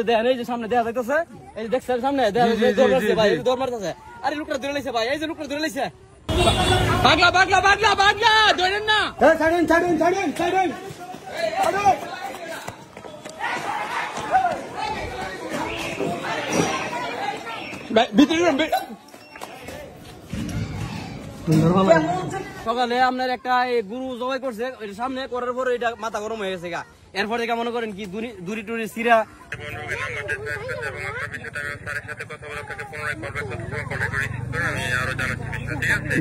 দেখেন এই যে সামনে দেখা যাইতেছে, এই যে দেখছেন সামনে দেখা যাচ্ছে ভাই, দৌড় মারতেছে। আরে লোকটা ধরে লাইছে ভাই, এই যে লোকটা ধরে লাইছে। পাগলা পাগলা পাগলা পাগলা ধরেন না, ছাড়েন ছাড়েন ছাড়েন ছাড়েন। সকালে আপনার একটা গুরু জবাই করছে, সামনে করার পরে এটা মাথা গরম হয়ে গেছে গা। এরপর থেকে মনে করেন কি দূরি টুরি সিরা।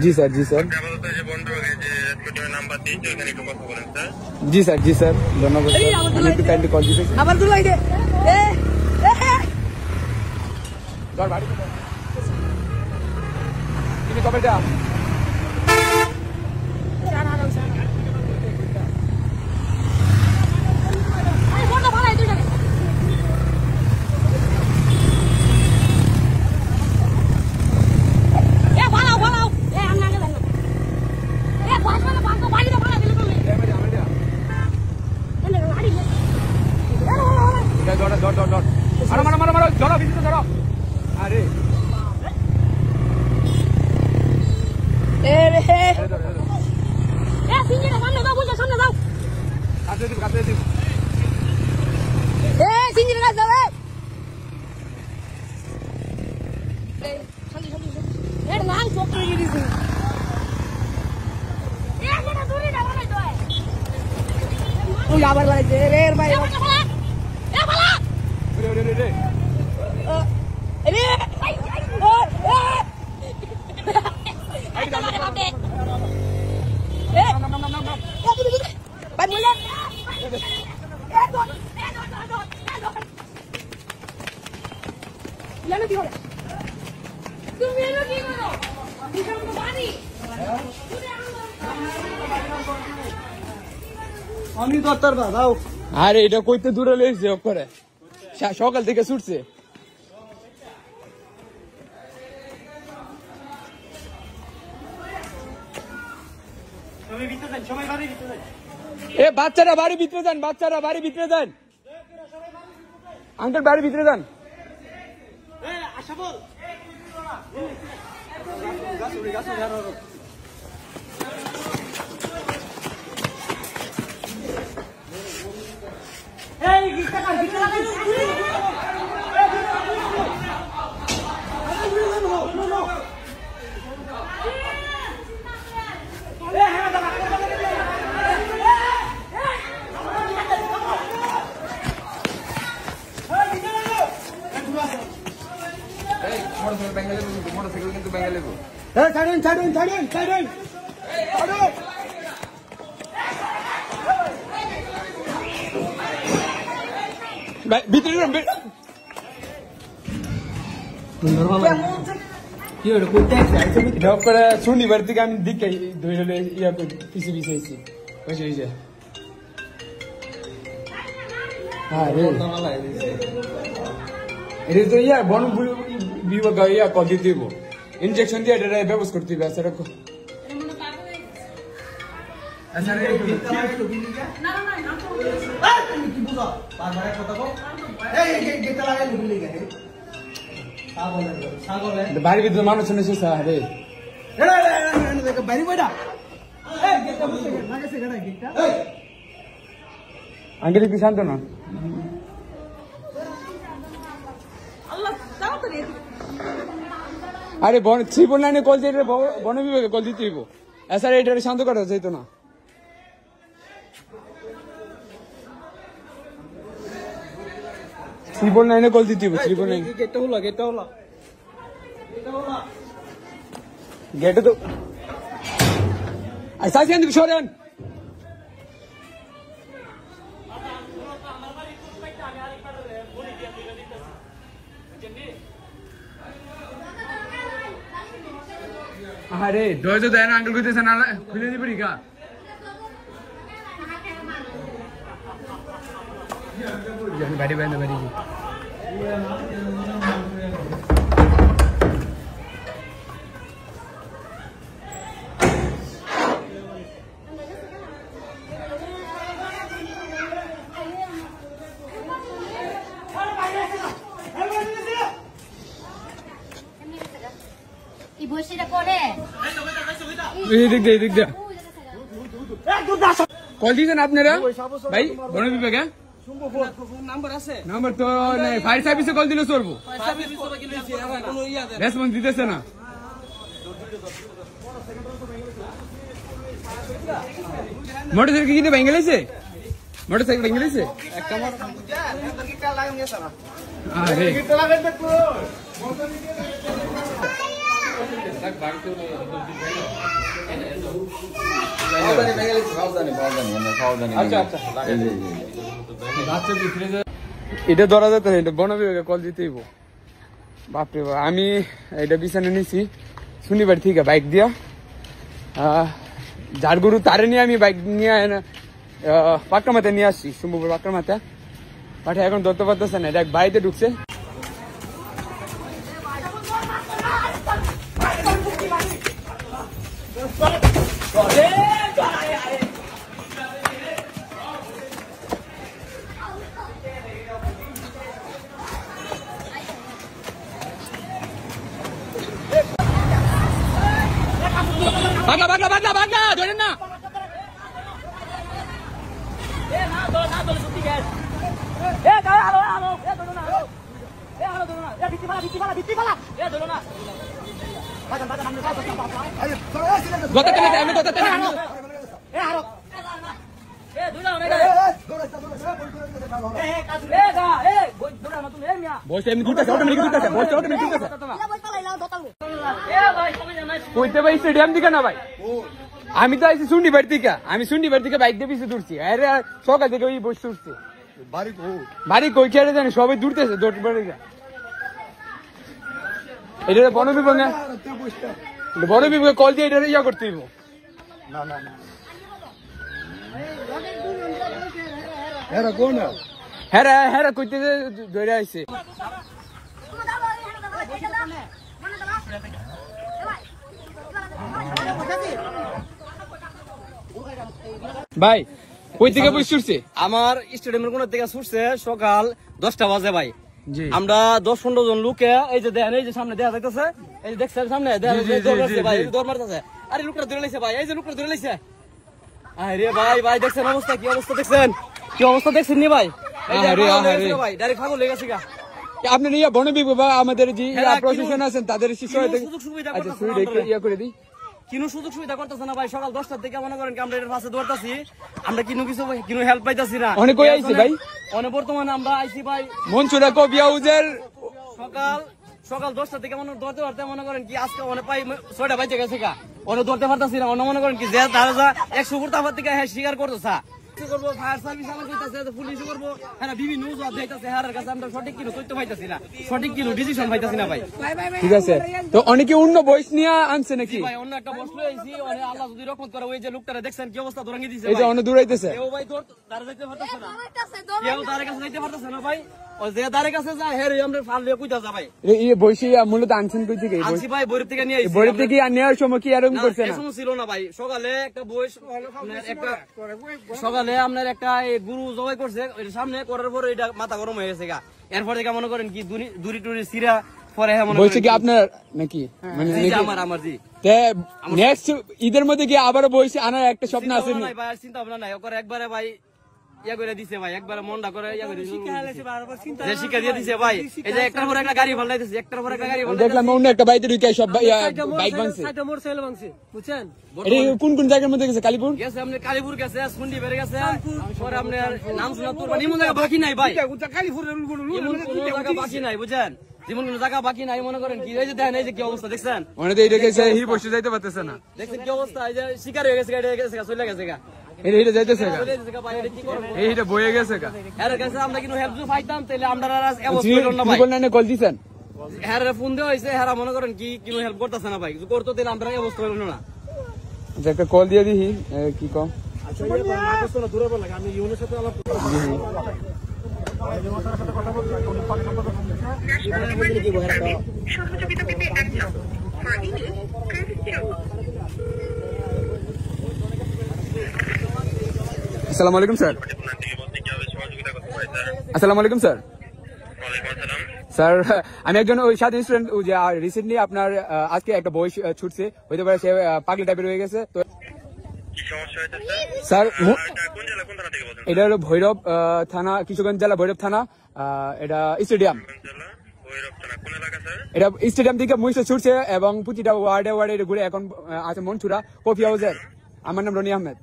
জি স্যার জি স্যার জি স্যার জি স্যার ধন্যবাদ। আমি একটু কাইন্ডলি কল দিতেছি। আবার দুলাই দে তুমি কবে যা আরে আবার বাড়াইছে রে ভাই আমি দত্তর দাও। আরে এটা কইতে দূরে লইছে করে সকাল থেকে ছুটছে। এ বাচ্চারা বাড়ি ভিতরে যান, বাচ্চারা বাড়ি ভিতরে যান, আঙ্কেল বাড়ি ভিতরে যান। মোটরসাইকেল কিন্তু বেঙ্গালে ছাড়েন ছাড়েন ছাড়েন ছাড়েন। ভিতরে শনিবার থেকে আমি দিকে ধরে ইয়া পিছিয়ে পিছিয়েছি বসে হয়েছে। হ্যাঁ রে এটা তো ইয়া বন বিভাগ ইয়া কল দিতে হইব, ইনজেকশন দিয়ে এটা ব্যবস্থা করতে হবে। আচ্ছা রাখো বাড়ির ভিতরে মানুষ শুনেছে রে আঙ্কেল কি শান্ত না। আরে ত্রিপল লাইনে কল দিয়ে বন বিভাগে কল দিতে হইব। স্যার এটা শান্ত করা যেত না। ত্রিপল লাইনে কল দিতে হইব। ত্রিপল লাইন গেটে তো সরেন। আরে দরজা দেয় না আঙ্কেল কইতেছে না খুলে দিবি গা। বাড়ি বাইরে বাড়ি দিক দে কল দিয়েছেন আপনারা ভাই বন বিভাগে নাম্বার আছে নাম্বার তো নাই ফায়ার সার্ভিসে কল দিলে চলবো রেসপন্স দিতেছে না মোটরসাইকেল কিনে ভেঙে গেছে মোটরসাইকেল ভেঙে গেছে একটা আরে এটা ধরা যেত না এটা বন বিভাগে কল দিতেইব বাপরে বাপ আমি এটা বিছানা নিছি শনিবার থেকে বাইক দিয়া ঝাড়গুরু তারে নিয়ে আমি বাইক নিয়ে পাক্কা মাথায় নিয়ে আসছি শম্ভুপুর পাক্কা মাথা পাঠা এখন ধরতে পারতেছে না এটা বাড়িতে ঢুকছে বাগলা ধরেন না স্টেডিয়াম দিকে না ভাই আমি তো আইছি সুন্ডিবার থেকে আমি সুন্ডিবার থেকে বাইক দিয়ে পিছিয়ে দূরছি আরে সকাল থেকে ওই বসে উঠছে বাড়ি কই খেয়ে জানি সবাই দূরতেছে এটা বন বিভাগে বন বিভাগে কল দিয়ে এটা ইয়া করতে হইব হ্যাঁ কইতে ধরে আইছে ভাই কই থেকে বসে উঠছে আমার স্টেডিয়ামের কোন থেকে ছুটছে সকাল 10টা বাজে ভাই আমরা 10-15 জন লোকে এই যে দেখেন এই যে সামনে দেখা যাইতেছে এই যে দেখছেন সামনে ভাই দৌড় মারতেছে আরে লোকটা ধরে লাইছে ভাই এই যে লোকটা ধরে লাইছে আরে ভাই দেখছেন অবস্থা কি অবস্থা দেখছেন নি ভাই ভাই ডাইরেক্ট ফাগল হয়ে গেছে গা আপনার ইয়া বন বিভাগ আমাদের যে প্রশাসন আছেন তাদের সুযোগ সুবিধা ইয়া করে দিই কিনো সুযোগ সুবিধা করতেছে না ভাই সকাল 10টার থেকে মনে করেন আমরা এর পাশে দৌড়তাছি আমরা কিনো হেল্প পাইতাছি না অনেক কই আইছি ভাই অনেক বর্তমানে আমরা আইছি ভাই মনসুরা কবি হাউজের সকাল 10টা থেকে দৌড়তে মনে করেন কি আজকে অনেক পাই 6টা বাজে গেছে গা অনেক দৌড়তে পারতাছি না অনেক মনে করেন কি যে তারা 100 ফুট তাফাত থেকে স্বীকার করতেছে করবো ফায়ার সার্ভিস আমার কইতাছে পুলিশ করবো হ্যাঁ বিভিন্ন জবাব দিতেছে হারের কাছে আমরা সঠিক কিনো তথ্য পাইতাছি না সঠিক কিনো ডিসিশন পাইতাছি না ভাই ঠিক আছে তো অনেকে অন্য বয়স নিয়ে আনছে নাকি ভাই অন্য একটা বস লই আইছি অনেক আল্লাহ যদি রহমত করে ওই যে লোকটারে দেখছেন কি অবস্থা দরাঙ্গি দিছে এই যে অন্য দৌড়াইতেছে কেউ ভাই তার যাইতে পারতেছে না কেউ তার কাছে যাইতে পারতেছে না ভাই ও যে তার কাছে যায় হেরে আমরা ফাললে কইতা যা ভাই এই বয়সী মূলত আনছেন কই থেকে আনছি ভাই বৈরব থেকে নিয়ে আইছি বৈরব থেকে নেওয়ার সময় কি এরকম করছে না এরকম ছিল না ভাই সকালে একটা বয়স একটা সকালে আপনার একটা গুরু জবাই করছে এর সামনে করার পরে এটা মাথা গরম হয়ে গেছে গা এরপর থেকে মনে করেন কি দূরি টুরি সিরা পরে বলছে কি আপনার নাকি মানে আমার জি নেক্সট ঈদের মধ্যে কি আবার বইছে আনার একটা স্বপ্ন আছে না ভাই চিন্তা ভাবনা নাই ওকর একবারে ভাই ইয়া করে দিছে ভাই একবারে মনটা করে ইয়া করে যে শিক্ষা দিয়ে দিছে ভাই এই যে একটার পর একটা গাড়ি ফালাইতেছে একটার পর একটা গাড়ি ফালাইতেছে দেখলাম অন্য একটা বাইতে ঢুকে সব বাইক ভাঙছে সাইডে মোটরসাইকেল ভাঙছে বুঝছেন এটা কোন জায়গার মধ্যে গেছে কালীপুর গেছে আপনি কালীপুর গেছে সুন্ডি বেরে গেছে পরে আপনার নাম শোনা তোর মানে এমন জায়গা বাকি নাই ভাই কালীপুরের জায়গা বাকি নাই বুঝছেন যেমন কোন জায়গা বাকি নাই মনে করেন কি এই যে দেখেন এই যে কি অবস্থা দেখছেন অনেকে এটা গেছে হি বসে যাইতে পারতেছে না দেখছেন কি অবস্থা এই যে শিকার হয়ে গেছে গাড়ি গেছে চলে গেছে গা এটা যাইতেছে গা ভাই এটা কি করব এইটা বয়ে গেছে গা এর কাছে আমরা কিন্তু হেল্প পাইতাম তাহলে আমরা আর অবস্থা হলো না ভাই কোন না কল দিছেন হ্যাঁ ফোন দেওয়া হয়েছে হ্যাঁ মনে করেন কি কোনো হেল্প করতেছে না ভাই করতো তাহলে আমরা অবস্থা হলো না একটা কল দিয়ে দিই কি কম আচ্ছা দূরে বল লাগে আমি ইউনের সাথে আলাপ আসসালামু আলাইকুম স্যার আসসালামু আলাইকুম স্যার স্যার আমি একজন ওই স্বাধীন স্টুডেন্ট যে রিসেন্টলি আপনার আজকে একটা বই ছুটছে, হইতে পারে সে পাগলি টাইপের হয়ে গেছে। তো স্যার এটা হলো ভৈরব থানা, কিশোরগঞ্জ জেলা ভৈরব থানা, এটা স্টেডিয়াম, এটা স্টেডিয়াম থেকে মুইসে ছুটছে এবং প্রতিটা ওয়ার্ডে ওয়ার্ডে ঘুরে এখন আছে মনসুরা কফি হাউসের। আমার নাম রনি আহমেদ।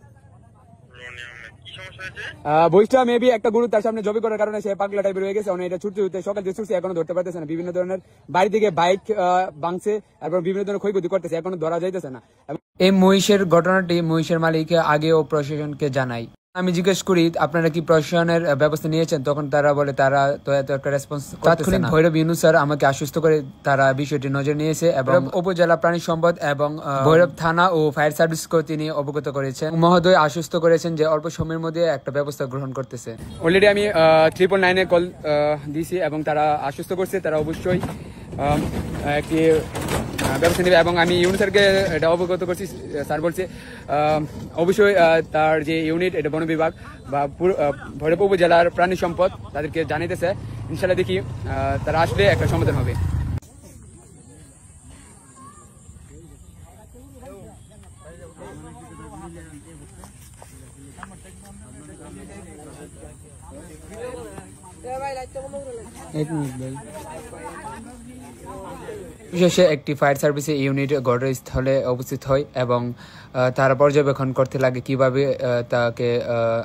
বইটা মেবি একটা গরু তার সামনে জবি করার কারণে সে পাগলা টাইপের হয়ে গেছে। এটা ছুটতে ছুটতে সকাল থেকে ছুটছে, এখনো ধরতে পারতেছে না। বিভিন্ন ধরনের বাড়ি থেকে বাইক ভাঙছে এবং বিভিন্ন ধরনের ক্ষয়ক্ষতি করতেছে, এখনো ধরা যাইতেছে না। এই মহিষের ঘটনাটি মহিষের মালিক আগেও প্রশাসনকে জানায়। আমি জিজ্ঞেস করি আপনারা কি প্রশাসনের ব্যবস্থা নিয়েছেন, তখন তারা বলে তারা তো এত একটা রেসপন্স করতেছে না। ভৈরব ইউনুস স্যার আমাকে আশ্বস্ত করে তারা বিষয়টি নজর নিয়েছে এবং উপজেলা প্রাণী সম্পদ এবং ভৈরব থানা ও ফায়ার সার্ভিসকে তিনি অবগত করেছেন। মহোদয় আশ্বস্ত করেছেন যে অল্প সময়ের মধ্যে একটা ব্যবস্থা গ্রহণ করতেছে। অলরেডি আমি 999-এ কল দিয়েছি এবং তারা আশ্বস্ত করছে তারা অবশ্যই একটি ব্যবস্থা নেবে এবং আমি ইউনিট স্যারকে এটা অবগত করছি। স্যার বলছে অবশ্যই তার যে ইউনিট, এটা বন বিভাগ বা ভৈরব উপজেলার প্রাণী সম্পদ তাদেরকে জানাইতেছে। ইনশাল্লাহ দেখি তারা আসলে একটা সমাধান হবে। বিশেষে একটি ফায়ার সার্ভিসের ইউনিট ঘটনাস্থলে উপস্থিত হয় এবং তারা পর্যবেক্ষণ করতে লাগে কিভাবে তাকে।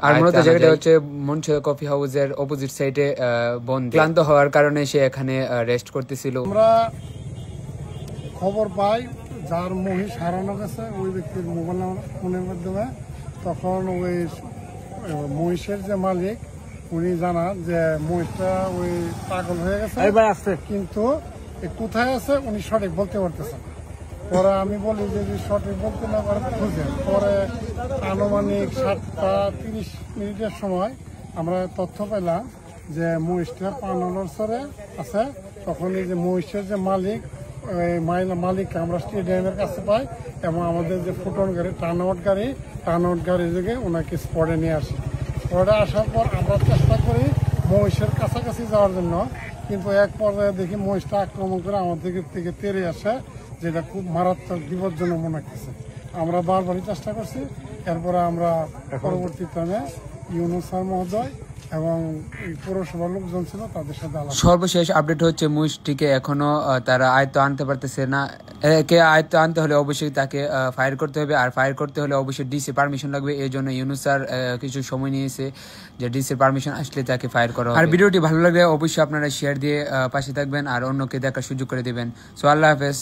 আর মূলত জায়গাটা হচ্ছে মনসুরা কফি হাউসের অপোজিট সাইডে বন্ধ। ক্লান্ত হওয়ার কারণে সে এখানে রেস্ট করতেছিল। আমরা খবর পাই যার মহিষ হারানো গেছে ওই ব্যক্তির মোবাইল ফোনের মাধ্যমে। তখন ওই মহিষের যে মালিক উনি জানান যে মহিষটা ওই পাগল হয়ে গেছে, কিন্তু কোথায় আছে উনি সঠিক বলতে পারতেছেন। পরে আমি বলি যে সঠিক বলতে না পারে খুঁজে। পরে আনুমানিক 7:30 সময় আমরা তথ্য পেলাম যে মহিষটা পানালসরে আছে। তখন এই যে মহিষের যে মালিক, মালিককে আমরা স্টেডিয়ামের কাছে পাই এবং আমাদের যে ফুটন গাড়ি টার্ন আউট গাড়ি থেকে ওনাকে স্পটে নিয়ে আসি। স্পটে আসার পর আমরা চেষ্টা করি মহিষের কাছাকাছি যাওয়ার জন্য, কিন্তু এক পর্যায়ে দেখি মহিষটা আক্রমণ করে আমাদের থেকে তেড়ে আসে, যেটা খুব মারাত্মক বিপজ্জনক মনে হচ্ছে। আমরা বারবারই চেষ্টা করছি। এরপরে আমরা পরবর্তীতে ইউনুস স্যার মহোদয় এবং পৌরসভার লোকজন ছিল তাদের সাথে আলাপ। সর্বশেষ আপডেট হচ্ছে মহিষটিকে এখনো তারা আয়ত্ত আনতে পারতেছে না। একে আয়ত্ত আনতে হলে অবশ্যই তাকে ফায়ার করতে হবে, আর ফায়ার করতে হলে অবশ্যই ডিসি পারমিশন লাগবে। এই জন্য ইউনুস স্যার কিছু সময় নিয়েছে যে ডিসির পারমিশন আসলে তাকে ফায়ার করা হবে। আর ভিডিওটি ভালো লাগলে অবশ্যই আপনারা শেয়ার দিয়ে পাশে থাকবেন আর অন্যকে দেখার সুযোগ করে দিবেন। সো আল্লাহ হাফেজ।